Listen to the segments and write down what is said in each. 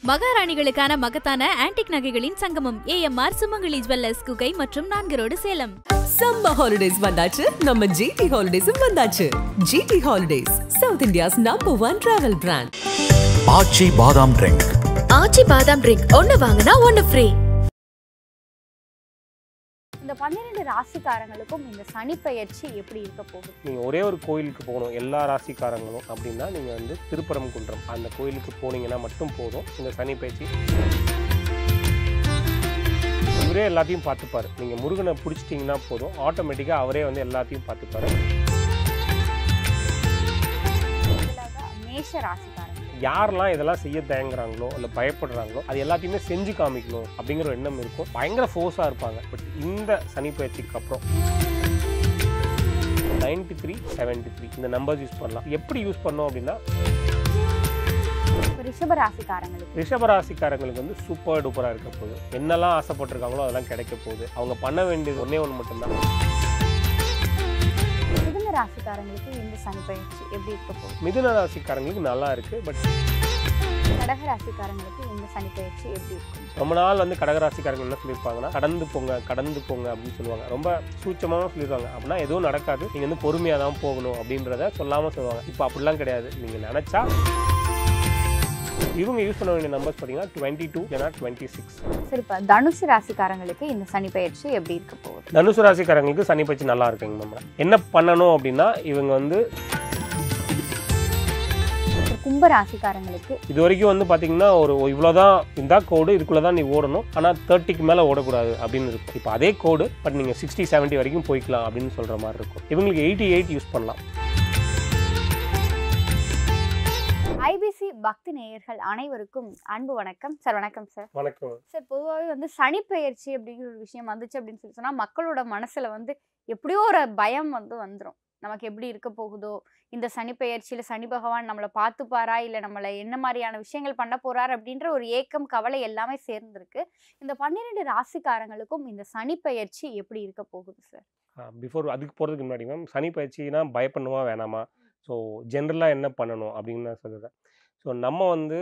மகாராணிகளுக்கான மகத்தான ஆன்டிக் நகைகளின் சங்கமம் ஏஎம்ஆர் சுமங்கலி ஜுவல்லர்ஸ் குகை மற்றும் 4 ரோடு சேலம். சம்மர் ஹாலிடேஸ் வந்தாச்சு, நம்ம ஜிடி ஹாலிடேஸும் வந்தாச்சு. GT holidays, South India's number 1 travel brand. Aachi badam drink. ஆச்சி பாதாம் ட்ரிங்க் ஒன்னு வாங்கினா ஒன்னு ஃப்ரீ. இந்த 12 ராசிக்காரங்களுக்கும் இந்த சனி பெயர்ச்சி எப்படி இருக்க போகுது? நீங்கள் ஒரே ஒரு கோயிலுக்கு போகணும் எல்லா ராசிக்காரங்களும் அப்படின்னா நீங்கள் வந்து திருப்பரங்குன்றம் அந்த கோயிலுக்கு போனீங்கன்னா மட்டும் போதும். இந்த சனி பெயர்ச்சி இவரே எல்லாத்தையும் பார்த்துப்பாரு. நீங்கள் முருகனை பிடிச்சிட்டிங்கன்னா போதும், ஆட்டோமேட்டிக்காக அவரே வந்து எல்லாத்தையும் பார்த்துப்பாரு. மேஷ ராசிக்காரங்க யாரெல்லாம் இதெல்லாம் செய்ய தயங்குறாங்களோ இல்லை பயப்படுறாங்களோ அது எல்லாத்தையுமே செஞ்சு காமிக்கணும் அப்படிங்கிற ஒரு எண்ணம் இருக்கும். பயங்கர ஃபோர்ஸாக இருப்பாங்க. பட் இந்த சனி பயிற்சிக்கு அப்புறம் 93, 73 இந்த நம்பர்ஸ் யூஸ் பண்ணலாம். எப்படி யூஸ் பண்ணோம் அப்படின்னா ரிஷபராசிக்காரங்களுக்கு வந்து சூப்பர் டூப்பராக இருக்க போகுது. என்னெல்லாம் ஆசைப்பட்டிருக்காங்களோ அதெல்லாம் கிடைக்க போகுது. அவங்க பண்ண வேண்டியது ஒன்றே ஒன்று மட்டும்தான். ராசிக்காரங்களுக்கு இந்த சனி பயிற்சி எப்படி இருக்க போகுது? மிதுன ராசிக்காரங்களுக்கு நல்லா இருக்கு. பட் கடக ராசிக்காரங்களுக்கு இந்த சனி பயிற்சி எப்படி இருக்கும்? ரொம்ப நாள் வந்து கடகராசிக்காரங்க என்ன சொல்லியிருப்பாங்கன்னா கடந்து போங்க அப்படின்னு சொல்லுவாங்க. ரொம்ப சூட்சமாக சொல்லிடுவாங்க. அப்படின்னா எதுவும் நடக்காது, நீங்கள் வந்து பொறுமையாக தான் போகணும் அப்படின்றத சொல்லாமல் சொல்லுவாங்க. இப்போ அப்படிலாம் கிடையாது. நீங்கள் நினச்சா இவங்க யூஸ் பண்ண வேண்டிய நம்பர்ஸ் பார்த்தீங்கன்னா 22 இல்லைனா 26. சரி, இப்போ தனுசு ராசிக்காரங்களுக்கு இந்த சனி பயிற்சி எப்படி இருக்க போகுது? தனுசு ராசிக்காரங்களுக்கு சனி பயிற்சி நல்லா இருக்குங்க. நம்ம என்ன பண்ணணும் அப்படின்னா இவங்க வந்து கும்ப ராசிக்காரங்களுக்கு இது வரைக்கும் வந்து பார்த்தீங்கன்னா ஒரு இவ்வளோதான் இந்த கோடு, இதுக்குள்ளே தான் நீ ஓடணும், ஆனால் 30க்கு மேலே ஓடக்கூடாது அப்படின்னு இருக்கும். இப்போ அதே கோடு பட் நீங்கள் 60, 70 வரைக்கும் போய்க்கலாம் அப்படின்னு சொல்கிற மாதிரி இருக்கும். இவங்களுக்கு 88 யூஸ் பண்ணலாம். ஐபிசி பக்தி நேயர்கள் அனைவருக்கும் அன்பு வணக்கம் சார். வணக்கம் சார். வணக்கம் சார். பொதுவாகவே வந்து சனி பெயர்ச்சி அப்படிங்கிற ஒரு விஷயம் வந்துச்சு அப்படின்னு சொல்லி சொன்னால் மக்களோட மனசில் வந்து எப்படியோ ஒரு பயம் வந்துடும். நமக்கு எப்படி இருக்க போகுதோ, இந்த சனி பெயர்ச்சியில் சனி பகவான் நம்மளை பார்த்துப்பாரா, இல்லை நம்மளை என்ன மாதிரியான விஷயங்கள் பண்ண போறாரு அப்படின்ற ஒரு ஏக்கம், கவலை எல்லாமே சேர்ந்துருக்கு. இந்த 12 ராசிக்காரங்களுக்கும் இந்த சனி பெயர்ச்சி எப்படி இருக்க போகுது சார்? பிஃபோர் அதுக்கு போகிறதுக்கு முன்னாடி மேம், சனி பயிற்சினா பயப்படணுமா வேணாமா, ஸோ ஜென்ரலாக என்ன பண்ணணும் அப்படின்னு நான் சொல்லுறேன். ஸோ நம்ம வந்து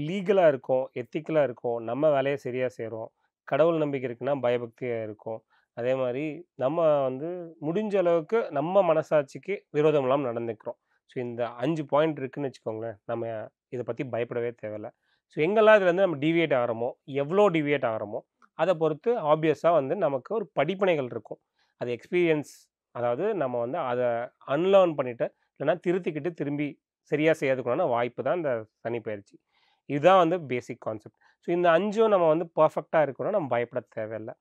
லீகலாக இருக்கோம், எத்திக்கலாக இருக்கோம், நம்ம வேலையை சரியாக செய்கிறோம், கடவுள் நம்பிக்கை இருக்குன்னா பயபக்தியாக இருக்கும். அதே மாதிரி நம்ம வந்து முடிஞ்ச அளவுக்கு நம்ம மனசாட்சிக்கு விரோதம் இல்லாமல் நடந்துக்கிறோம். ஸோ இந்த 5 பாயிண்ட் இருக்குதுன்னு வச்சுக்கோங்களேன். நம்ம இதை பற்றி பயப்படவே தேவையில்லை. ஸோ எங்கெல்லாம் இதுலேருந்து நம்ம டிவியேட் ஆகிறோமோ, எவ்வளோ டிவியேட் ஆகிறோமோ அதை பொறுத்து ஆப்வியஸாக வந்து நமக்கு ஒரு படிப்பினைகள் இருக்கும். அது எக்ஸ்பீரியன்ஸ், அதாவது நம்ம வந்து அதை அன்லேர்ன் பண்ணிவிட்டு இல்லைனா திருத்திக்கிட்டு திரும்பி சரியாக செய்யறதுக்குள்ளான வாய்ப்பு தான் இந்த சனி பயிற்சி. இதுதான் வந்து பேசிக் கான்செப்ட். ஸோ இந்த 5ம் நம்ம வந்து பர்ஃபெக்டாக இருக்கணும்னா நம்ம பயப்பட தேவையில்லை.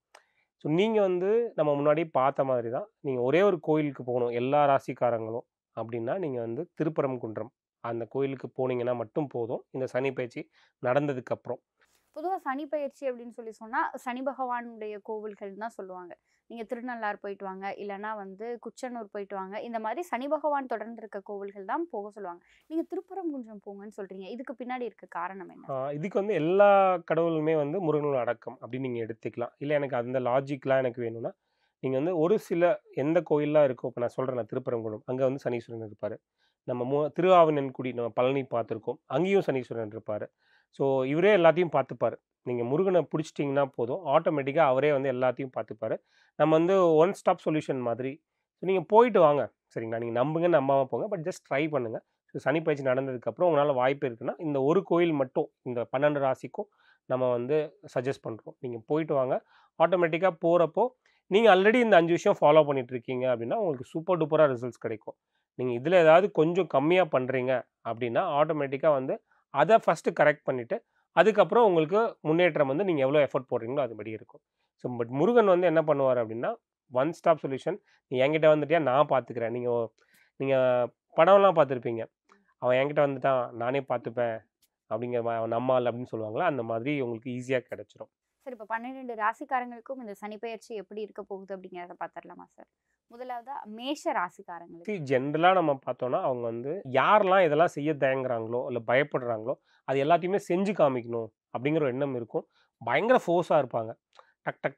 ஸோ நீங்கள் வந்து நம்ம முன்னாடி பார்த்த மாதிரி தான், நீங்கள் ஒரே ஒரு கோயிலுக்கு போகணும் எல்லா ராசிக்காரங்களும் அப்படின்னா நீங்கள் வந்து திருப்பரங்குன்றம் அந்த கோயிலுக்கு போனீங்கன்னா மட்டும் போதும். இந்த சனி பயிற்சி நடந்ததுக்கப்புறம் பொதுவாக சனி பயிற்சி அப்படின்னு சொல்லி சொன்னால் சனி பகவானுடைய கோவில்கள் தான் சொல்லுவாங்க. நீங்கள் திருநள்ளாறு போயிட்டு வாங்க, இல்லைனா வந்து குச்சனூர் போயிட்டு வாங்க. இந்த மாதிரி சனி பகவான் தொடர்ந்து இருக்க கோவில்கள் தான் போக சொல்லுவாங்க. நீங்கள் திருப்பரங்குன்றம் போங்கன்னு சொல்கிறீங்க. இதுக்கு பின்னாடி இருக்க காரணம் என்ன? இதுக்கு வந்து எல்லா கடவுளுமே வந்து முருகனோட அடக்கம் அப்படின்னு நீங்கள் எடுத்துக்கலாம். இல்லை எனக்கு அந்த லாஜிக்லாம் எனக்கு வேணும்னா நீங்கள் வந்து ஒரு சில எந்த கோயிலெலாம் இருக்கோ, இப்போ நான் சொல்கிறேன் திருப்பரங்குன்றம், அங்கே வந்து சனீஸ்வரன் இருப்பார். நம்ம திருஆவினன்குடி நம்ம பழனி பார்த்துருக்கோம், அங்கேயும் சனீஸ்வரன் இருப்பார். ஸோ இவரே எல்லாத்தையும் பார்த்துப்பார். நீங்கள் முருகனை பிடிச்சிட்டிங்கன்னா போதும், ஆட்டோமேட்டிக்காக அவரே வந்து எல்லாத்தையும் பார்த்துப்பார். நம்ம வந்து ஒன் ஸ்டாப் சொல்யூஷன் மாதிரி. ஸோ நீங்கள் போயிட்டு வாங்க, சரிங்களா? நீங்கள் நம்புங்க, நம்பாமல் போங்க, பட் ஜஸ்ட் ட்ரை பண்ணுங்கள். ஸோ சனி பயிற்சி நடந்ததுக்கப்புறம் உங்களால் வாய்ப்பு இருக்குன்னா இந்த ஒரு கோயில் மட்டும் இந்த 12 ராசிக்கும் நம்ம வந்து சஜஸ்ட் பண்ணுறோம். நீங்கள் போயிட்டு வாங்க. ஆட்டோமேட்டிக்காக போகிறப்போ நீங்கள் ஆல்ரெடி இந்த 5 விஷயம் ஃபாலோ பண்ணிகிட்டு இருக்கீங்க அப்படின்னா உங்களுக்கு சூப்பர் டூப்பராக ரிசல்ட்ஸ் கிடைக்கும். நீங்கள் இதில் ஏதாவது கொஞ்சம் கம்மியாக பண்ணுறீங்க அப்படின்னா ஆட்டோமேட்டிக்காக வந்து அதை ஃபஸ்ட்டு கரெக்ட் பண்ணிவிட்டு அதுக்கப்புறம் உங்களுக்கு முன்னேற்றம் வந்து நீங்கள் எவ்வளோ எஃபர்ட் போடுறீங்களோ அதுபடி இருக்கும். ஸோ பட் முருகன் வந்து என்ன பண்ணுவார் அப்படின்னா ஒன் ஸ்டாப் சொல்யூஷன். நீ என்கிட்ட வந்துட்டியா, நான் பார்த்துக்கிறேன். நீங்கள் படம்லாம் பார்த்துருப்பீங்க, அவன் என்கிட்ட வந்துட்டான் நானே பார்த்துப்பேன் அப்படிங்கிற அவன் நம்மால் அப்படின்னு சொல்லுவாங்களா, அந்த மாதிரி உங்களுக்கு ஈஸியாக கிடச்சிரும். சரி, இப்போ 12 ராசிக்காரங்களுக்கும் இந்த சனி பயிற்சி எப்படி இருக்க போகுது அப்படிங்கிறத பார்த்துடலாமா சார்? முதலாவதா மேஷ ராசிக்காரங்களுக்கு ஜென்ரலாக நம்ம பார்த்தோன்னா அவங்க வந்து யாரெல்லாம் இதெல்லாம் செய்ய தயங்குறாங்களோ இல்லை பயப்படுறாங்களோ அது எல்லாத்தையுமே செஞ்சு காமிக்கணும் அப்படிங்கிற ஒரு எண்ணம் இருக்கும். பயங்கர ஃபோர்ஸாக இருப்பாங்க.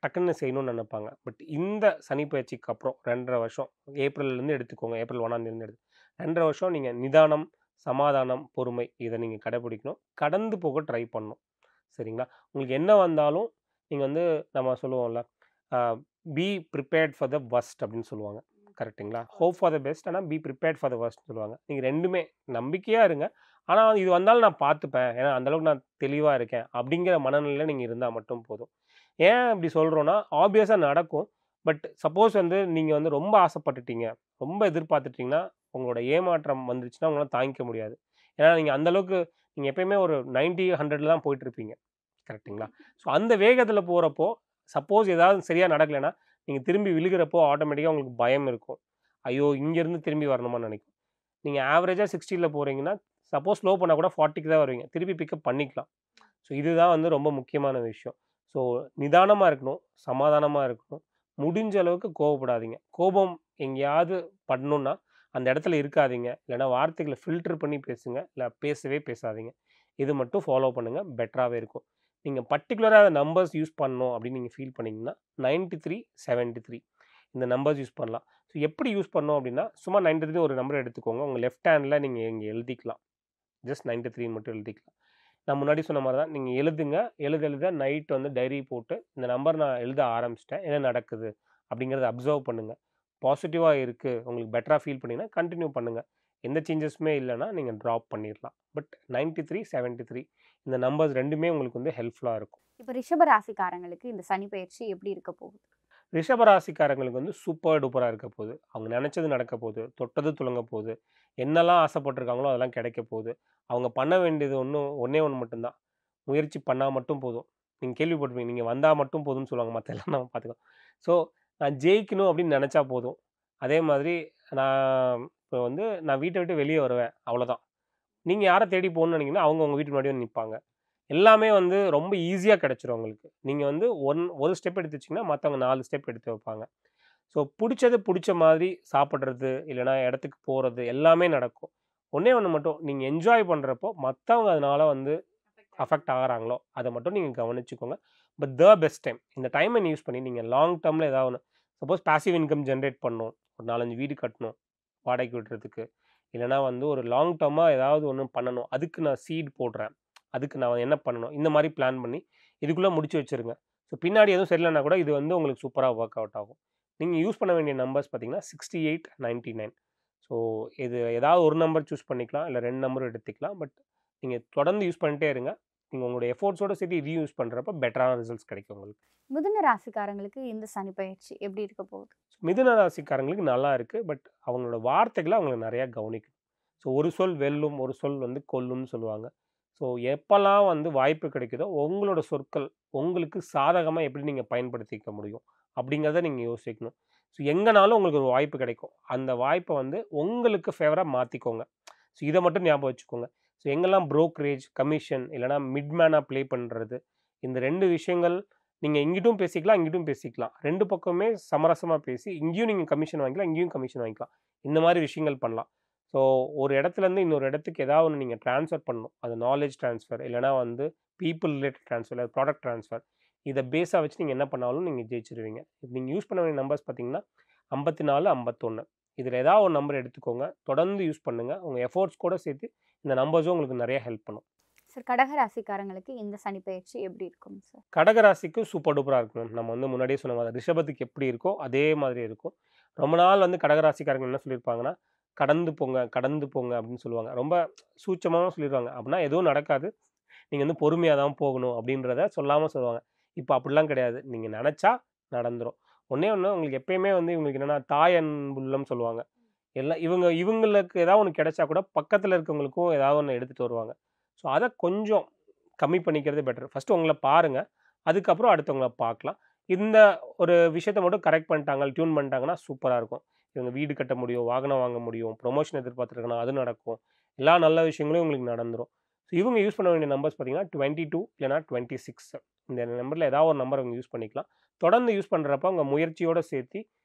டக்குன்னு செய்யணும்னு நினைப்பாங்க. பட் இந்த சனி பயிற்சிக்கு அப்புறம் 2.5 வருஷம், ஏப்ரல்லேருந்து எடுத்துக்கோங்க, ஏப்ரல் 1ஆம் தேதி 2.5 வருஷம் நீங்கள் நிதானம், சமாதானம், பொறுமை இதை நீங்கள் கடைப்பிடிக்கணும். கடந்து போக ட்ரை பண்ணணும். சரிங்களா? உங்களுக்கு என்ன வந்தாலும் நீங்கள் வந்து நம்ம சொல்லுவோம்ல, be prepared for the worst அப்படின்னு சொல்லுவாங்க. கரெக்ட்டுங்களா? ஹோப் ஃபார் த பெஸ்ட், ஆனால் பி ப்ரிப்பேர்ட் ஃபார் த வர்ஸ்ட்னு சொல்லுவாங்க. நீங்கள் 2மே நம்பிக்கையாக இருங்க. ஆனால் இது வந்தாலும் நான் பார்த்துப்பேன், ஏன்னா அந்தளவுக்கு நான் தெளிவாக இருக்கேன் அப்படிங்கிற மனநிலையில் நீங்கள் இருந்தால் மட்டும் போதும். ஏன் இப்படி சொல்கிறோன்னா, ஆப்வியஸாக நடக்கும். பட் சப்போஸ் வந்து நீங்கள் வந்து ரொம்ப ஆசைப்பட்டுட்டீங்க, ரொம்ப எதிர்பார்த்துட்டீங்கன்னா, உங்களோட ஏமாற்றம் வந்துருச்சுன்னா உங்களால தாங்கிக்க முடியாது. ஏன்னா நீங்கள் அந்தளவுக்கு நீங்கள் எப்பயுமே ஒரு 90, 100ல தான் போயிட்டுருப்பீங்க. கரெக்ட்டுங்களா? ஸோ அந்த வேகத்தில் போகிறப்போ, சப்போஸ் ஏதாவது சரியா நடக்கலைன்னா, நீங்க திரும்பி விழுகிறப்போ ஆட்டோமேட்டிக்கா உங்களுக்கு பயம் இருக்கும். ஐயோ! இங்கேருந்து திரும்பி வரணுமான்னு நினைக்கும். நீங்க ஆவரேஜா 60ல போறீங்கன்னா, சப்போஸ் ஸ்லோ பண்ணா கூட 40க்கு தான் வருவீங்க. திருப்பி பிக்கப் பண்ணிக்கலாம். ஸோ இதுதான் வந்து ரொம்ப முக்கியமான விஷயம். ஸோ நிதானமா இருக்கணும், சமாதானமா இருக்கணும். முடிஞ்ச அளவுக்கு கோவப்படாதீங்க. கோபம் எங்கேயாவது படணும்னா, அந்த இடத்துல இருக்காதீங்க. இல்லைன்னா வார்த்தைகள ஃபில்டர் பண்ணி பேசுங்க. இல்ல பேசவே பேசாதீங்க. இது மட்டும் ஃபாலோ பண்ணுங்க. பெட்டராவே இருக்கும். நீங்க பர்ட்டிகுலரா நம்பர்ஸ் யூஸ் பண்ணணும் அப்படின்னு நீங்க ஃபீல் பண்ணீங்கன்னா, 93, 73 இந்த நம்பர்ஸ் யூஸ் பண்ணலாம். ஸோ எப்படி யூஸ் பண்ணணும் அப்படின்னா, சும்மா 93 ஒரு நம்பர் எடுத்துக்கோங்க. உங்க லெஃப்ட் ஹேண்ட்ல நீங்க இங்க எழுதிக்கலாம். ஜஸ்ட் 93 மட்டும் எழுதிக்கலாம். நான் முன்னாடி சொன்ன மாரி தான். நீங்க எழுதுங்க. எழுத நைட் வந்து டைரி போட்டு, இந்த நம்பர் நான் எழுத ஆரம்பிச்சுட்டேன். என்ன நடக்குது? அப்படிங்கிறத அப்சர்வ் பண்ணுங்க. பாசிட்டிவா இருக்கு. உங்களுக்கு பெட்டரா ஃபீல் பண்ணீங்கன்னா, கன்டின்யூ பண்ணுங்க. எந்த சேஞ்சஸுமே இல்லன்னா, நீங்க ட்ராப் பண்ணிரலாம். பட் 93, 73 இந்த நம்பர்ஸ் 2மே உங்களுக்கு வந்து ஹெல்ப்ஃபுல்லா இருக்கும். இப்ப ரிஷப ராசிக்காரங்களுக்கு இந்த சனி பயிற்சி எப்படி இருக்க போகுது? ரிஷப ராசிக்காரங்களுக்கு வந்து சூப்பர் டூப்பரா இருக்க போகுது. அவங்க நெனச்சது நடக்க போகுது. தொட்டது துலங்க போகுது. என்னலாம் ஆசைப்பட்டுருக்காங்களோ அதெல்லாம் கிடைக்க போகுது. அவங்க பண்ண வேண்டியது ஒண்ணே ஒண்ணு மட்டும் தான். முயற்சி பண்ணா மட்டும் போதும். நீங்க கேள்விப்பட்டிருப்பீங்க. நீங்க வந்தா மட்டும் போதும்னு சொல்லுவாங்க. மத்த எல்லாம் நம்ம பார்த்துக்கலாம். ஸோ நான் ஜெயிக்கணும் அப்படின்னு நெனச்சா போதும். அதே மாதிரி இப்போ வந்து நான் வீட்ட விட்டு வெளிய வருவேன். அவ்வளோதான். நீங்க யார தேடி போகணும்னு நெனைக்கிறீங்கன்னா, அவங்க உங்க வீட்டு முன்னாடி வந்து நிப்பாங்க. எல்லாமே வந்து ரொம்ப ஈஸியா கிடைச்சிரும் உங்களுக்கு. நீங்க வந்து ஒரு ஸ்டெப் எடுத்து வச்சீங்கன்னா, மத்தவங்க 4 ஸ்டெப் எடுத்து வைப்பாங்க. ஸோ புடிச்சது புடிச்ச மாதிரி சாப்பிடுறது, இல்லன்னா இடத்துக்கு போறது எல்லாமே நடக்கும். ஒண்ணே ஒண்ணு மட்டும் நீங்க என்ஜாய் பண்றப்போ, மத்தவங்க அதனால வந்து அஃபெக்ட் ஆகுறாங்களோ, அத மட்டும் நீங்க கவனிச்சுக்கோங்க. But best time. இந்த டைம யூஸ் பண்ணி நீங்க லாங் டெர்ம்ல ஏதாவது ஒண்ணு சப்போஸ் பாசிவ் இன்கம் ஜெனரேட் பண்ணணும். ஒரு 4, 5 வீடு கட்டணும். வாடகைக்கு விடுறதுக்கு. இல்லன்னா வந்து ஒரு லாங் டெர்மா ஏதாவது ஒண்ணு பண்ணணும். அதுக்கு நான் சீட் போடுறேன். அதுக்கு நான் என்ன பண்ணணும்? இந்த மாரி பிளான் பண்ணி, இதுக்குள்ள முடிச்சு வச்சுருங்க. ஸோ பின்னாடி எதுவும் சரியில்லனா கூட இது வந்து உங்களுக்கு சூப்பரா வொர்க் அவுட் ஆகும். நீங்க யூஸ் பண்ண வேண்டிய நம்பர்ஸ் பார்த்தீங்கன்னா, 68, 99. ஸோ இது ஏதாவது ஒரு நம்பர் சூஸ் பண்ணிக்கலாம். இல்ல 2 நம்பரும் எடுத்துக்கலாம். பட் நீங்க தொடர்ந்து யூஸ் பண்ணிட்டே இருங்க. நீங்க உங்களுடைய எஃபோர்ட்ஸோட சேர்த்து இதையும் யூஸ் பண்றப்ப பெட்டரான ரிசல்ட்ஸ் கிடைக்கும் உங்களுக்கு. மிதுன ராசிக்காரங்களுக்கு இந்த சனி பயிற்சி எப்படி இருக்க போகுது? மிதுன ராசிக்காரங்களுக்கு நல்லா இருக்கு. பட் அவங்களோட வார்த்தைகள அவங்க நெறையா கவனிக்கணும். ஸோ ஒரு சொல் வெல்லும், ஒரு சொல் வந்து கொல்லும்னு சொல்லுவாங்க. ஸோ எப்பலாம் வந்து வாய்ப்பு கிடைக்குதோ, உங்களோட சொற்கள் உங்களுக்கு சாதகமா எப்படி நீங்க பயன்படுத்திக்க முடியும்? அப்படிங்கிறத நீங்க யோசிக்கணும். ஸோ எங்கனாலும் உங்களுக்கு ஒரு வாய்ப்பு கிடைக்கும். அந்த வாய்ப்ப வந்து உங்களுக்கு ஃபேவரா மாத்திக்கோங்க. ஸோ இத மட்டும் ஞாபகம் வச்சுக்கோங்க. ஸோ எங்கெல்லாம் புரோக்கரேஜ், கமிஷன் இல்லன்னா மிட்மேனா ப்ளே பண்றது, இந்த 2 விஷயங்கள் நீங்க இங்கிட்டும் பேசிக்கலாம், இங்கிட்டும் பேசிக்கலாம். 2 பக்கமுமே சமரசமா பேசி, இங்கேயும் நீங்க கமிஷன் வாங்கிக்கலாம், இங்கேயும் கமிஷன் வாங்கிக்கலாம். இந்த மாரி விஷயங்கள் பண்ணலாம். ஸோ ஒரு இடத்துலேருந்து இன்னொரு இடத்துக்கு ஏதாவது ஒண்ணு நீங்க ட்ரான்ஸ்ஃபர் பண்ணணும். அது நாலேட்ஜ் ட்ரான்ஸ்ஃபர் இல்லன்னா வந்து பீப்பிள் ரிலேட்டட் ட்ரான்ஸ்ஃபர் இல்ல ப்ராடக்ட் ட்ரான்ஸ்ஃபர். இத பேஸா வச்சு நீங்க என்ன பண்ணாலும் நீங்க ஜெயிச்சுருவீங்க. நீங்க யூஸ் பண்ண வேண்டிய நம்பர்ஸ் பார்த்தீங்கன்னா, 54, 51. இதில ஏதாவது ஒரு நம்பர் எடுத்துக்கோங்க. தொடர்ந்து யூஸ் பண்ணுங்க. உங்க எஃபோர்ட்ஸ் கூட சேர்த்து இந்த நம்பர்ஸும் உங்களுக்கு நெறைய ஹெல்ப் பண்ணும். சார் கடக ராசிக்காரங்களுக்கு இந்த சனி பயிற்சி எப்படி இருக்கும் சார்? கடக ராசிக்கு சூப்பர் டூப்பரா இருக்கும் மேம். நம்ம வந்து முன்னாடியே சொன்ன மாதிரி ரிஷபத்துக்கு எப்படி இருக்கோ, அதே மாதிரி இருக்கும். ரொம்ப நாள் வந்து கடக ராசிக்காரங்க என்ன சொல்லியிருப்பாங்கன்னா, கடந்து போங்க, கடந்து போங்க அப்படின்னு சொல்லுவாங்க. ரொம்ப சூட்சமாவும் சொல்லிருவாங்க. அப்படின்னா எதுவும் நடக்காது. நீங்க வந்து பொறுமையா தான் போகணும் அப்படின்றத சொல்லாம சொல்லுவாங்க. இப்ப அப்படிலாம் கிடையாது. நீங்க நெனச்சா நடந்துரும். ஒண்ணே ஒண்ணு உங்களுக்கு எப்பயுமே வந்து இவங்களுக்கு என்னன்னா, தாய் அன்புள்ளம் சொல்லுவாங்க. எல்லாம் இவங்களுக்கு ஏதாவது ஒண்ணு கிடைச்சா கூட பக்கத்துல இருக்கவங்களுக்கும் ஏதாவது ஒண்ணு எடுத்துட்டு வருவாங்க. ஸோ அத கொஞ்சம் கம்மி பண்ணிக்கிறது பெட்டர். ஃபர்ஸ்ட்டு உங்கள பாருங்க. அதுக்கப்புறம் அடுத்தவங்கள பார்க்கலாம். இந்த ஒரு விஷயத்த மட்டும் கரெக்ட் பண்ணிட்டாங்க, டியூன் பண்ணிட்டாங்கன்னா சூப்பரா இருக்கும். இவங்க வீடு கட்ட முடியும், வாகனம் வாங்க முடியும், ப்ரொமோஷன் எதிர்பார்த்துருக்காங்கன்னா அது நடக்கும். எல்லா நல்ல விஷயங்களும் உங்களுக்கு நடந்துரும். ஸோ இவங்க யூஸ் பண்ண வேண்டிய நம்பர்ஸ் பார்த்தீங்கன்னா, 22 இல்லன்னா 26 இந்த நம்பர்ல ஏதாவது ஒரு நம்பர் அவங்க யூஸ் பண்ணிக்கலாம். தொடர்ந்து யூஸ் பண்றப்ப உங்க முயற்சியோட சேர்த்தி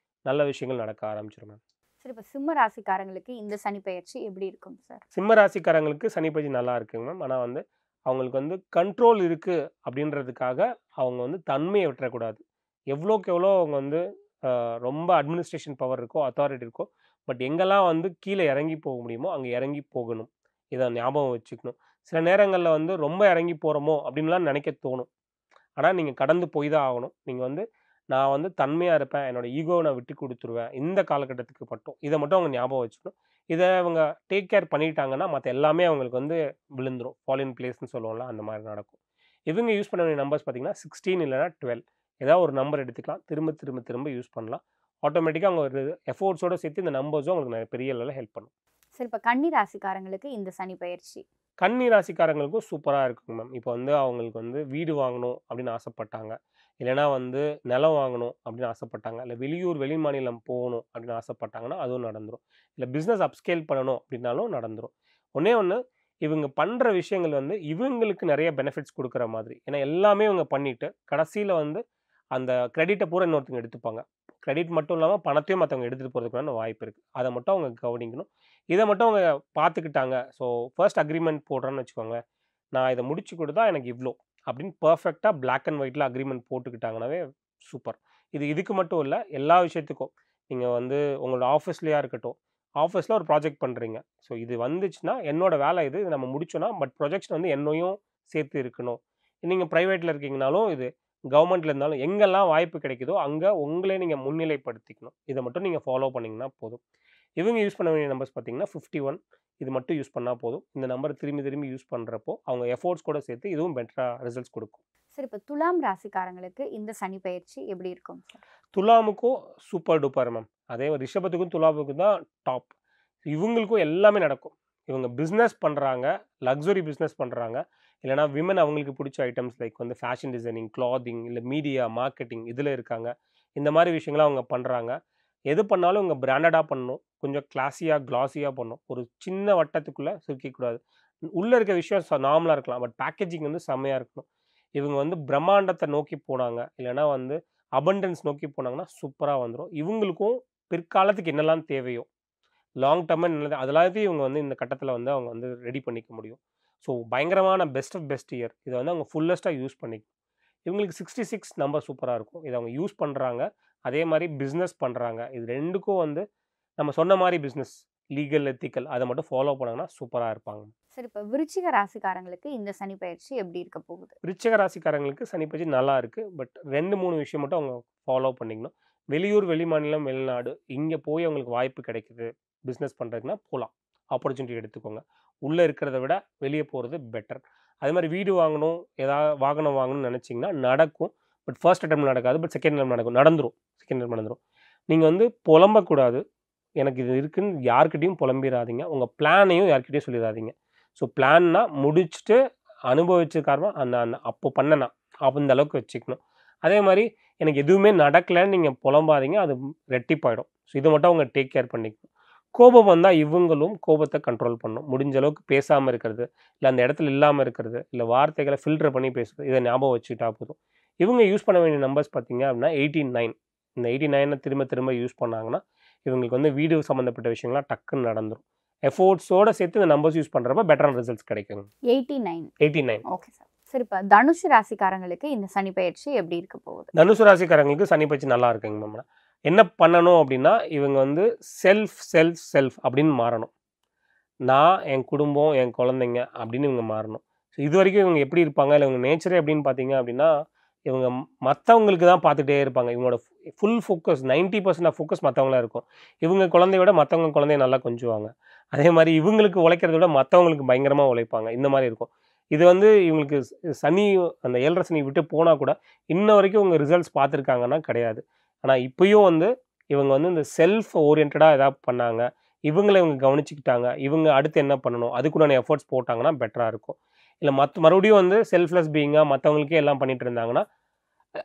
நல்ல விஷயங்கள் நடக்க ஆரம்பிச்சுரும் மேம். சரி, இப்ப சிம்ம ராசிக்காரங்களுக்கு இந்த சனி பயிற்சி எப்படி இருக்கும் சார்? சிம்ம ராசிக்காரங்களுக்கு சனி பயிற்சி நல்லா இருக்குங்க மேம். ஆனா வந்து அவங்களுக்கு வந்து கண்ட்ரோல் இருக்கு அப்படின்றதுக்காக அவங்க வந்து தன்மைய விட்டுறக்கூடாது. எவ்வளோக்கு எவ்வளோ அவங்க வந்து ரொம்ப அட்மினிஸ்ட்ரேஷன் பவர் இருக்கோ, அத்தாரிட்டி இருக்கோ, பட் எங்கெல்லாம் வந்து கீழ இறங்கி போக முடியுமோ, அங்க இறங்கி போகணும். இத ஞாபகம் வச்சுக்கணும். சில நேரங்களில் வந்து ரொம்ப இறங்கி போகிறோமோ அப்படின்லாம் நினைக்க தோணும். ஆனால் நீங்கள் கடந்து போய் தான் ஆகணும். நீங்கள் வந்து நான் வந்து தன்மையாக இருப்பேன், என்னோட ஈகோவை நான் விட்டு கொடுத்துருவேன் இந்த காலகட்டத்துக்கு மட்டும். இதை மட்டும் அவங்க ஞாபகம் வச்சுக்கணும். இதை அவங்க டேக் கேர் பண்ணிட்டாங்கன்னா மற்ற எல்லாமே அவங்களுக்கு வந்து விழுந்துரும். ஃபால் இன் பிளேஸ்ன்னு சொல்லுவோம்ல, அந்த மாதிரி நடக்கும். இவங்க யூஸ் பண்ண வேண்டிய நம்பர்ஸ் பார்த்தீங்கன்னா 16 இல்லைனா 12. ஏதாவது ஒரு நம்பர் எடுத்துக்கலாம், திரும்ப திரும்ப திரும்ப யூஸ் பண்ணலாம். ஆட்டோமேட்டிக்காக அவங்க ஒரு எஃபோர்ட்ஸோடு சேர்த்து இந்த நம்பர்ஸும் அவங்களுக்கு பெரிய லெவலில் ஹெல்ப் பண்ணும். சரி, இப்போ கன்னி ராசிக்காரங்களுக்கு இந்த சனி பயிற்சி கன்னி ராசிக்காரங்களுக்கும் சூப்பராக இருக்குங்க மேம். இப்போ வந்து அவங்களுக்கு வந்து வீடு வாங்கணும் அப்படின்னு ஆசைப்பட்டாங்க, இல்லைனா வந்து நிலம் வாங்கணும் அப்படின்னு ஆசைப்பட்டாங்க, இல்லை வெளியூர் வெளி மாநிலம் போகணும் அப்படின்னு ஆசைப்பட்டாங்கன்னா அதுவும் நடந்துடும். இல்லை பிஸ்னஸ் அப்ஸ்கேல் பண்ணணும் அப்படின்னாலும் நடந்துடும். ஒன்றே ஒன்று, இவங்க பண்ணுற விஷயங்கள் வந்து இவங்களுக்கு நிறைய பெனிஃபிட்ஸ் கொடுக்குற மாதிரி. ஏன்னா எல்லாமே இவங்க பண்ணிவிட்டு கடைசியில் வந்து அந்த கிரெடிட்டை பூரா இன்னொருத்தவங்க எடுத்துப்பாங்க. கிரெடிட் மட்டும் இல்லாமல் பணத்தையும் மற்றவங்க எடுத்துகிட்டு போகிறதுக்கான வாய்ப்பு இருக்குது. அதை மட்டும் அவங்க கவனிக்கணும். இதை மட்டும் அவங்க பார்த்துக்கிட்டாங்க. ஸோ ஃபர்ஸ்ட் அக்ரிமெண்ட் போடுறேன்னு வச்சுக்கோங்க, நான் இதை முடிச்சு கொடுத்தா எனக்கு இவ்வளோ அப்படின்னு பர்ஃபெக்டாக பிளாக் அண்ட் ஒயிட்டில் அக்ரிமெண்ட் போட்டுக்கிட்டாங்கன்னாவே சூப்பர். இதுக்கு மட்டும் இல்லை, எல்லா விஷயத்துக்கும். நீங்கள் வந்து உங்களோட ஆஃபீஸ்லேயா இருக்கட்டும், ஆஃபீஸில் ஒரு ப்ராஜெக்ட் பண்ணுறீங்க. ஸோ இது வந்துச்சுன்னா என்னோட வேலை இது நம்ம முடிச்சோன்னா, பட் ப்ரொஜெக்ஷன் வந்து என்னையும் சேர்த்து இருக்கணும். நீங்கள் ப்ரைவேட்டில் இருக்கீங்கனாலும் இது கவர்மெண்ட்டில் இருந்தாலும் எங்கெல்லாம் வாய்ப்பு கிடைக்குதோ அங்கே உங்களே நீங்கள் முன்னிலைப்படுத்திக்கணும். இதை மட்டும் நீங்கள் ஃபாலோ பண்ணிங்கன்னா போதும். இவங்க யூஸ் பண்ண வேண்டிய நம்பர்ஸ் பார்த்தீங்கன்னா 51. இது மட்டும் யூஸ் பண்ணால் போதும். இந்த நம்பர் திரும்பி திரும்பி யூஸ் பண்ணுறப்போ அவங்க எஃபோர்ட்ஸ் கூட சேர்த்து இதுவும் பெட்டராக ரிசல்ட்ஸ் கொடுக்கும். சரி, இப்போ துலாம் ராசிக்காரங்களுக்கு இந்த சனி பயிற்சி எப்படி இருக்கும் சார்? துலாமுக்கும் சூப்பர் டூப்பர் மேம். அதே ரிஷபத்துக்கும் துலாமுக்கும் தான் டாப். இவங்களுக்கும் எல்லாமே நடக்கும். இவங்க பிஸ்னஸ் பண்ணுறாங்க, லக்ஸுரி பிஸ்னஸ் பண்ணுறாங்க, இல்லைனா விமன் அவங்களுக்கு பிடிச்ச ஐட்டம்ஸ் லைக் வந்து ஃபேஷன் டிசைனிங், கிளாத்திங், இல்லை மீடியா மார்க்கெட்டிங் இதில் இருக்காங்க. இந்த மாதிரி விஷயங்கள்லாம் அவங்க பண்ணுறாங்க. எது பண்ணாலும் இவங்க பிராண்டடாக பண்ணணும், கொஞ்சம் கிளாஸியாக கிளாஸியாக பண்ணணும். ஒரு சின்ன வட்டத்துக்குள்ளே சுருக்கிக்கூடாது. உள்ளே இருக்க விஷயம் நார்மலாக இருக்கலாம், பட் பேக்கேஜிங் வந்து செம்மையாக இருக்கணும். இவங்க வந்து பிரம்மாண்டத்தை நோக்கி போனாங்க, இல்லைனா வந்து அபண்டன்ஸ் நோக்கி போனாங்கன்னா சூப்பராக வந்துடும். இவங்களுக்கும் பிற்காலத்துக்கு என்னெல்லாம் தேவையோ லாங் டர்ம் என்னது அதெல்லாத்தையும் இவங்க வந்து இந்த கட்டத்தில் வந்து அவங்க வந்து ரெடி பண்ணிக்க முடியும். ஸோ பயங்கரமான பெஸ்ட் ஆஃப் பெஸ்ட் இயர். இதை வந்து அவங்க ஃபுல்லஸ்ட்டாக யூஸ் பண்ணிக்கணும். இவங்களுக்கு 66 நம்பர் சூப்பராக இருக்கும். இதை அவங்க யூஸ் பண்ணுறாங்க, அதே மாதிரி பிஸ்னஸ் பண்ணுறாங்க. இது ரெண்டுக்கும் வந்து நம்ம சொன்ன மாதிரி பிஸ்னஸ் லீகல் எத்திக்கல் அதை மட்டும் ஃபாலோ பண்ணாங்கன்னா சூப்பராக இருப்பாங்க. சரி, இப்போ விருச்சிக ராசிக்காரங்களுக்கு இந்த சனி பயிற்சி எப்படி இருக்க போகுது? விருச்சிக ராசிக்காரங்களுக்கு சனி பயிற்சி நல்லா இருக்குது. பட் 2-3 விஷயம் மட்டும் அவங்க ஃபாலோ பண்ணிக்கணும். வெளியூர் வெளி மாநிலம் வெளிநாடு இங்கே போய் அவங்களுக்கு வாய்ப்பு கிடைக்குது பிஸ்னஸ் பண்ணுறதுக்குன்னா போகலாம், ஆப்பர்ச்சுனிட்டி எடுத்துக்கோங்க. உள்ளே இருக்கிறத விட வெளியே போகிறது பெட்டர். அதே மாதிரி வீடு வாங்கணும், ஏதாவது வாகனம் வாங்கணும்னு நினச்சிங்கன்னா நடக்கும். பட் ஃபர்ஸ்ட் அட்டெம்ப்ட் நடக்காது, பட் செகண்ட் அட்டெம்ப்ட் நடந்துடும். செகண்ட் அட்டெம்ப்ட் நடந்துடும். நீங்கள் வந்து புலம்பக்கூடாது, எனக்கு இது இருக்குன்னு யார்கிட்டையும் புலம்பிடாதீங்க. உங்கள் பிளானையும் யார்கிட்டையும் சொல்லிடாதீங்க. ஸோ பிளான்னா முடிச்சுட்டு அனுபவிச்ச காரணம் அந்த அப்போ பண்ணனா அந்த அளவுக்கு வச்சுக்கணும். அதே மாதிரி எனக்கு எதுவுமே நடக்கலைன்னு நீங்கள் புலம்பாதீங்க, அது ரெட்டிப்பாயிடும். ஸோ இதை மட்டும் அவங்க டேக் கேர் பண்ணிக்கணும். கோபம் வந்தால் இவங்களும் கோபத்தை கண்ட்ரோல் பண்ணணும். முடிஞ்ச அளவுக்கு பேசாமல் இருக்கிறது, இல்லை அந்த இடத்துல இல்லாமல் இருக்கிறது, இல்லை வார்த்தைகளை ஃபில்டர் பண்ணி பேசுறது, இதை ஞாபகம் வச்சுக்கிட்டா போதும். இவங்க யூஸ் பண்ண வேண்டிய நம்பர்ஸ் பார்த்தீங்க அப்படின்னா 89. இந்த 89 திரும்ப திரும்ப யூஸ் பண்ணாங்கன்னா இவங்களுக்கு வந்து வீடு சம்மந்தப்பட்ட விஷயங்கள்லாம் டக்குன்னு நடந்துடும். எஃபோர்ட்ஸோடு சேர்த்து இந்த நம்பர்ஸ் யூஸ் பண்ணுறப்ப பெட்டரான ரிசல்ட்ஸ் கிடைக்கும். 89. Okay sir. சரி, இப்போ தனுஷ் ராசிக்காரங்களுக்கு இந்த சனி பயிற்சி எப்படி இருக்க போகுது? தனுஷ் ராசிக்காரங்களுக்கு சனி பயிற்சி நல்லா இருக்குங்க மேம். என்ன பண்ணணும் அப்படின்னா இவங்க வந்து செல்ஃப் அப்படின்னு மாறணும். நான், என் குடும்பம், என் குழந்தைங்க அப்படின்னு இவங்க மாறணும். ஸோ இது வரைக்கும் இவங்க எப்படி இருப்பாங்க, இல்லை இவங்க நேச்சரே எப்படின்னு பார்த்தீங்க அப்படின்னா இவங்க மற்றவங்களுக்கு தான் பார்த்துட்டே இருப்பாங்க. இவங்களோட ஃபுல் ஃபோக்கஸ் 90% ஆஃப் ஃபோக்கஸ் மற்றவங்களாக இருக்கும். இவங்க குழந்தைய விட மற்றவங்க குழந்தைய நல்லா கொஞ்சுவாங்க. அதே மாதிரி இவங்களுக்கு உழைக்கிறத விட மற்றவங்களுக்கு பயங்கரமாக உழைப்பாங்க. இந்த மாதிரி இருக்கும். இது வந்து இவங்களுக்கு சனி அந்த 7.5 சனி விட்டு போனால் கூட இன்ன வரைக்கும் இவங்க ரிசல்ட்ஸ் பார்த்துருக்காங்கன்னா கிடையாது. ஆனால் இப்போயும் வந்து இவங்க வந்து இந்த செல்ஃப் ஓரியன்டாக எதாவது பண்ணாங்க, இவங்களை இவங்க கவனிச்சுக்கிட்டாங்க, இவங்க அடுத்து என்ன பண்ணணும் அதுக்குண்டான எஃபர்ட்ஸ் போட்டாங்கன்னா பெட்டராக இருக்கும். இல்லை மறுபடியும் வந்து செல்ஃப்லெஸ் பீயிங்காக மற்றவங்களுக்கே எல்லாம் பண்ணிட்டு இருந்தாங்கன்னா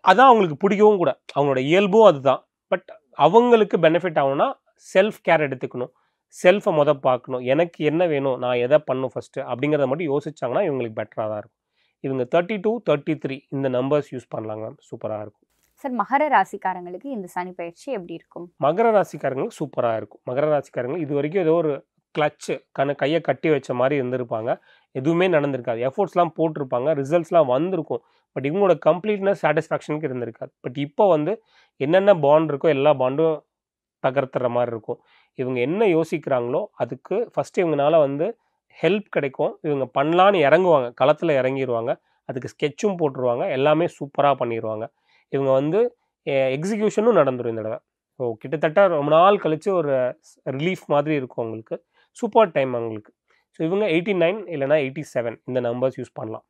அதான் அவங்களுக்கு பிடிக்கவும் கூட. அவங்களோட இயல்பும் அதுதான். பட் அவங்களுக்கு பெனிஃபிட் ஆகும்னா செல்ஃப் கேர் எடுத்துக்கணும், செல்ஃபை பார்க்கணும். எனக்கு என்ன வேணும், நான் எதை பண்ணணும் ஃபஸ்ட்டு அப்படிங்கிறத மட்டும் யோசிச்சாங்கன்னா இவங்களுக்கு பெட்டராக தான் இருக்கும். இவங்க 32, 33 இந்த நம்பர்ஸ் யூஸ் பண்ணலாங்க, சூப்பராக இருக்கும். சார், மகர ராசிக்காரங்களுக்கு இந்த சனி பயிற்சி எப்படி இருக்கும்? மகர ராசிக்காரங்களுக்கு சூப்பராக இருக்கும். மகர ராசிக்காரங்க இது வரைக்கும் ஏதோ ஒரு கிளச்சு கையை கட்டி வச்ச மாதிரி இருந்திருப்பாங்க. எதுவுமே நடந்திருக்காது. எஃபோர்ட்ஸ்லாம் போட்டிருப்பாங்க, ரிசல்ட்ஸ்லாம் வந்திருக்கும். பட் இவங்களோட கம்ப்ளீட்னஸ் சாட்டிஸ்ஃபேக்ஷனுக்கு இருந்திருக்காது. பட் இப்போ வந்து என்னென்ன பாண்ட் இருக்கோ எல்லா பாண்டும் தகர்த்துற மாதிரி இருக்கும். இவங்க என்ன யோசிக்கிறாங்களோ அதுக்கு ஃபஸ்ட்டு இவங்களால வந்து ஹெல்ப் கிடைக்கும். இவங்க பண்ணலான்னு இறங்குவாங்க, களத்தில் இறங்கிடுவாங்க, அதுக்கு ஸ்கெட்சும் போட்டுருவாங்க, எல்லாமே சூப்பராக பண்ணிடுவாங்க. இவங்க வந்து எக்ஸிக்யூஷனும் நடந்துடும் இந்த தடவை. ஸோ கிட்டத்தட்ட ரொம்ப நாள் கழித்து ஒரு ரிலீஃப் மாதிரி இருக்கும் அவங்களுக்கு. சூப்பர் டைம் அவங்களுக்கு. ஸோ இவங்க 89 இல்லைனா 87 இந்த நம்பர்ஸ் யூஸ் பண்ணலாம்.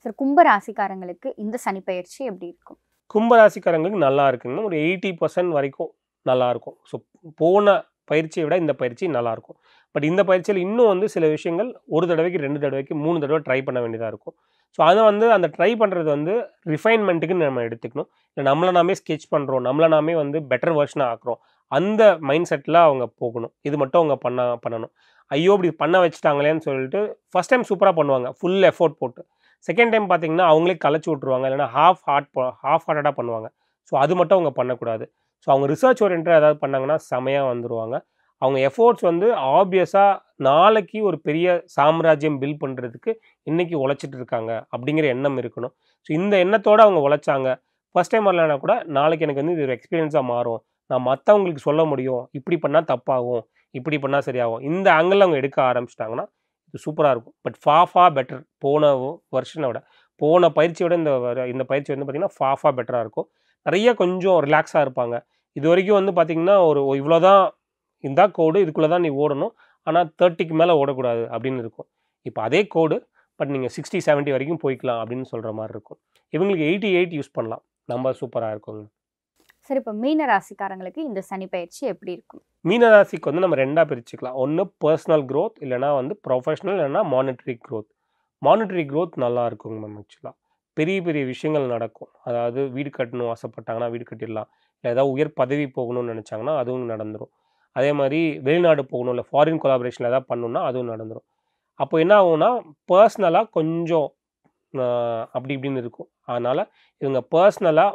சார் கும்ப ராசிக்காரங்களுக்கு இந்த சனிப்பெயர்ச்சி எப்படி இருக்கும்? கும்ப ராசிக்காரங்களுக்கு நல்லா இருக்குங்க. ஒரு 80% வரைக்கும் நல்லாயிருக்கும். ஸோ போன பயிற்சியை விட இந்த பயிற்சி நல்லாயிருக்கும். பட் இந்த பயிற்சியில் இன்னும் வந்து சில விஷயங்கள் ஒரு தடவைக்கு 2 தடவைக்கு 3 தடவை ட்ரை பண்ண வேண்டியதாக இருக்கும். ஸோ அதை வந்து அந்த ட்ரை பண்ணுறது வந்து ரிஃபைன்மெண்ட்டுக்கு நம்ம எடுத்துக்கணும். இல்லை நம்மளை நாமே ஸ்கெட்ச் பண்ணுறோம், நம்மளை நாமே வந்து பெட்டர் வெர்ஷனாக ஆக்குறோம், அந்த மைண்ட் செட்டில் அவங்க போகணும். இது மட்டும் அவங்க பண்ணணும். ஐயோ இப்படி பண்ண வச்சுட்டாங்களேன்னு சொல்லிட்டு ஃபஸ்ட் டைம் சூப்பராக பண்ணுவாங்க, ஃபுல் எஃபோர்ட் போட்டு. செகண்ட் டைம் பார்த்தீங்கன்னா அவங்களே கலைச்சி விட்ருவாங்க, இல்லைனா ஹாஃப் ஹார்ட்டடாக பண்ணுவாங்க. ஸோ அது மட்டும் அவங்க பண்ணக்கூடாது. ஸோ அவங்க ரிசர்ச் ஓரியன்டாக ஏதாவது பண்ணாங்கன்னா செமையாக வந்துடுவாங்க. அவங்க எஃபோர்ட்ஸ் வந்து ஆப்வியஸாக நாளைக்கு ஒரு பெரிய சாம்ராஜ்யம் பில்ட் பண்ணுறதுக்கு இன்றைக்கி உழைச்சிட்டு இருக்காங்க அப்படிங்கிற எண்ணம் இருக்கணும். ஸோ இந்த எண்ணத்தோடு அவங்க உழைச்சாங்க. ஃபஸ்ட் டைம் வரலன்னா கூட நாளைக்கு எனக்கு வந்து இது ஒரு எக்ஸ்பீரியன்ஸாக மாறும், நான் மற்றவங்களுக்கு சொல்ல முடியும், இப்படி பண்ணால் தப்பாகும், இப்படி பண்ணால் சரியாகும், இந்த ஆங்கிளில் அவங்க எடுக்க ஆரம்பிச்சிட்டாங்கன்னா இது சூப்பராக இருக்கும். பட் ஃபா பெட்டர் போன வருஷனை விட, போன பயிற்சியோட இந்த பயிற்சி வந்து பார்த்திங்கன்னா ஃபா பெட்டராக இருக்கும். நிறைய கொஞ்சம் ரிலாக்ஸாக இருப்பாங்க. இது வரைக்கும் வந்து பார்த்திங்கன்னா ஒரு இவ்வளோதான் இந்த கோடு, இதுக்குள்ளே தான் நீ ஓடணும், ஆனால் 30க்கு மேலே ஓடக்கூடாது அப்படின்னு இருக்கும். இப்போ அதே கோடு பட் நீங்கள் 60-70 வரைக்கும் போய்க்கலாம் அப்படின்னு சொல்கிற மாதிரி இருக்கும். இவங்களுக்கு 88 யூஸ் பண்ணலாம், நம்பர் சூப்பராக இருக்குங்க. சரி, இப்போ மீன ராசிக்காரங்களுக்கு இந்த சனி பயிற்சி எப்படி இருக்கும்? மீன ராசிக்கு வந்து நம்ம 2ஆக பிரிச்சுக்கலாம். ஒன்று பர்சனல் க்ரோத், இல்லைனா வந்து ப்ரொஃபஷனல், இல்லைனா மானிட்டரி க்ரோத். மானிட்டரி க்ரோத் நல்லா இருக்குங்க மேம். ஆக்சுவலாக பெரிய பெரிய விஷயங்கள் நடக்கும். அதாவது வீடு கட்டணும் ஆசைப்பட்டாங்கன்னா வீடு கட்டிடலாம், இல்லை ஏதாவது உயர் பதவி போகணும்னு நினச்சாங்கன்னா அதுவும் நடந்துடும். அதே மாதிரி வெளிநாடு போகணும், இல்லை ஃபாரின் கொலாபரேஷனில் ஏதாவது பண்ணணுன்னா அதுவும் நடந்துடும். அப்போ என்ன ஆகும்னா பர்சனலாக கொஞ்சம் அப்படி இப்படின்னு இருக்கும். அதனால் இவங்க பர்சனலாக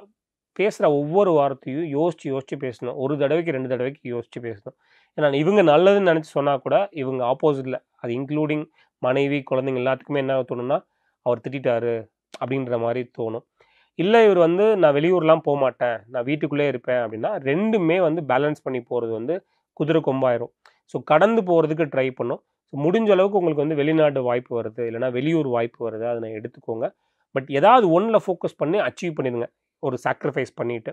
பேசுகிற ஒவ்வொரு வார்த்தையும் யோசித்து பேசணும். ஒரு தடவைக்கு 2 தடவைக்கு யோசித்து பேசணும். ஏன்னா இவங்க நல்லதுன்னு நினச்சி சொன்னால் கூட இவங்க ஆப்போசிட்டில், அது இன்க்ளூடிங் மனைவி குழந்தைங்க எல்லாத்துக்குமே என்ன தோணுன்னா அவர் திட்டாரு அப்படின்ற மாதிரி தோணும். இல்லை இவர் வந்து நான் வெளியூர்லாம் போக மாட்டேன், நான் வீட்டுக்குள்ளே இருப்பேன் அப்படின்னா 2மே வந்து பேலன்ஸ் பண்ணி போகிறது வந்து குதிரை கொம்பாயிரும். ஸோ கடந்து போகிறதுக்கு ட்ரை பண்ணும். ஸோ முடிஞ்ச அளவுக்கு உங்களுக்கு வந்து வெளிநாடு வாய்ப்பு வருது, இல்லைனா வெளியூர் வாய்ப்பு வருது, அதை நான் எடுத்துக்கோங்க. பட் ஏதாவது ஒன்றில் ஃபோக்கஸ் பண்ணி அச்சீவ் பண்ணிடுங்க, ஒரு சாக்ரிஃபைஸ் பண்ணிவிட்டு.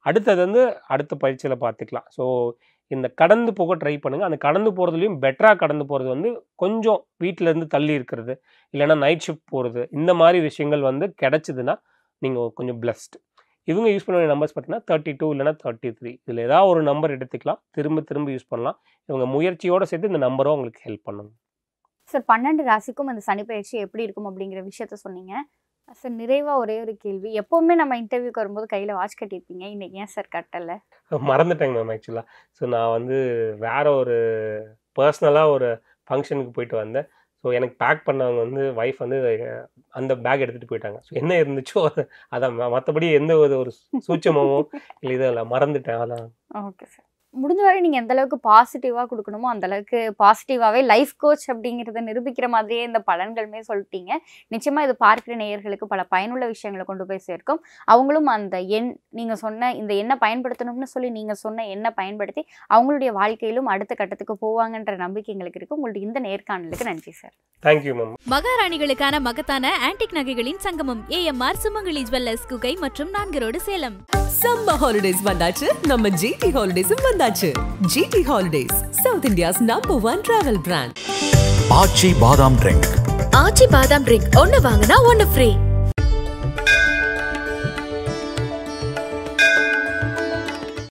அடுத்தது வந்து அடுத்த பயிற்சியில் பார்த்துக்கலாம். ஸோ இந்த கடந்து போக ட்ரை பண்ணுங்கள். அந்த கடந்து போகிறதுலையும் பெட்டராக கடந்து போகிறது வந்து கொஞ்சம் வீட்டிலேருந்து தள்ளி இருக்கிறது, இல்லைனா நைட் ஷிஃப்ட் போகிறது, இந்த மாதிரி விஷயங்கள் வந்து கிடச்சிதுன்னா நீங்கள் கொஞ்சம் பிளஸ்ட். இவங்க யூஸ் பண்ண வேண்டிய நம்பர்ஸ் பார்த்தீங்கன்னா 32 இல்லைனா 33. இதில் ஏதாவது ஒரு நம்பர் எடுத்துக்கலாம், திரும்ப யூஸ் பண்ணலாம். இவங்க முயற்சியோடு சேர்த்து இந்த நம்பரும் உங்களுக்கு ஹெல்ப் பண்ணுங்க. சார் 12 ராசிக்கும் அந்த சனி பயிற்சி எப்படி இருக்கும் அப்படிங்கிற விஷயத்த சொன்னீங்க. சார் நிறைவாக ஒரே ஒரு கேள்வி, எப்போவுமே நம்ம இன்டர்வியூக்கு வரும்போது கையில் வாட்ச் கட்டியிருப்பீங்க, இன்னைக்கு ஏன் சார் கட்டலை? மறந்துட்டேங்க மேம். ஆக்சுவலாக ஸோ நான் வந்து வேற ஒரு பர்சனலாக ஒரு ஃபங்க்ஷனுக்கு போயிட்டு வந்தேன். ஸோ எனக்கு பேக் பண்ணவங்க வந்து ஒய்ஃப் வந்து அந்த பேக் எடுத்துகிட்டு போயிட்டாங்க. ஸோ என்ன இருந்துச்சோ அதான், மற்றபடி எந்த ஒரு சூட்சமும் இல்லை, இதெல்லாம் மறந்துட்டேன். அதான். ஓகே சார், முடிஞ்ச வரை நீங்கள் எந்த அளவுக்கு பாசிட்டிவாக கொடுக்கணுமோ அந்த அளவுக்கு பாசிட்டிவாகவே லைஃப் கோச் அப்படிங்கிறத நிரூபிக்கிற மாதிரியே இந்த பலன்களுமே சொல்லிட்டீங்க. நிச்சயமாக இது பார்க்குற நேயர்களுக்கு பல பயனுள்ள விஷயங்களை கொண்டு போய் சேர்க்கும். அவங்களும் அந்த நீங்கள் சொன்ன இந்த எண்ணை பயன்படுத்தணும்னு சொல்லி நீங்கள் சொன்ன எண்ணை பயன்படுத்தி அவங்களுடைய வாழ்க்கையிலும் அடுத்த கட்டத்துக்கு போவாங்கன்ற நம்பிக்கை எங்களுக்கு இருக்குது. உங்களுடைய இந்த நேர்காணலுக்கு நன்றி சார். Thank you ma'am. மகாராணிகளுக்கான மகத்தான ஆன்டிக் நகைகளின் சங்கமம் AMR சுமங்கலி ஜுவல்லர்ஸ் குகை மற்றும் 4 ரோடு சேலம். சம்மர் ஹாலிடேஸ் வந்தாச்சு, நம்ம GT ஹாலிடேஸும் வந்தாச்சு. GT holidays, South India's number 1 travel brand. Aachi badam drink. ஆச்சி பாதாம் ட்ரிங்க் ஒன்னு வாங்கினா ஒன்னு ஃப்ரீ.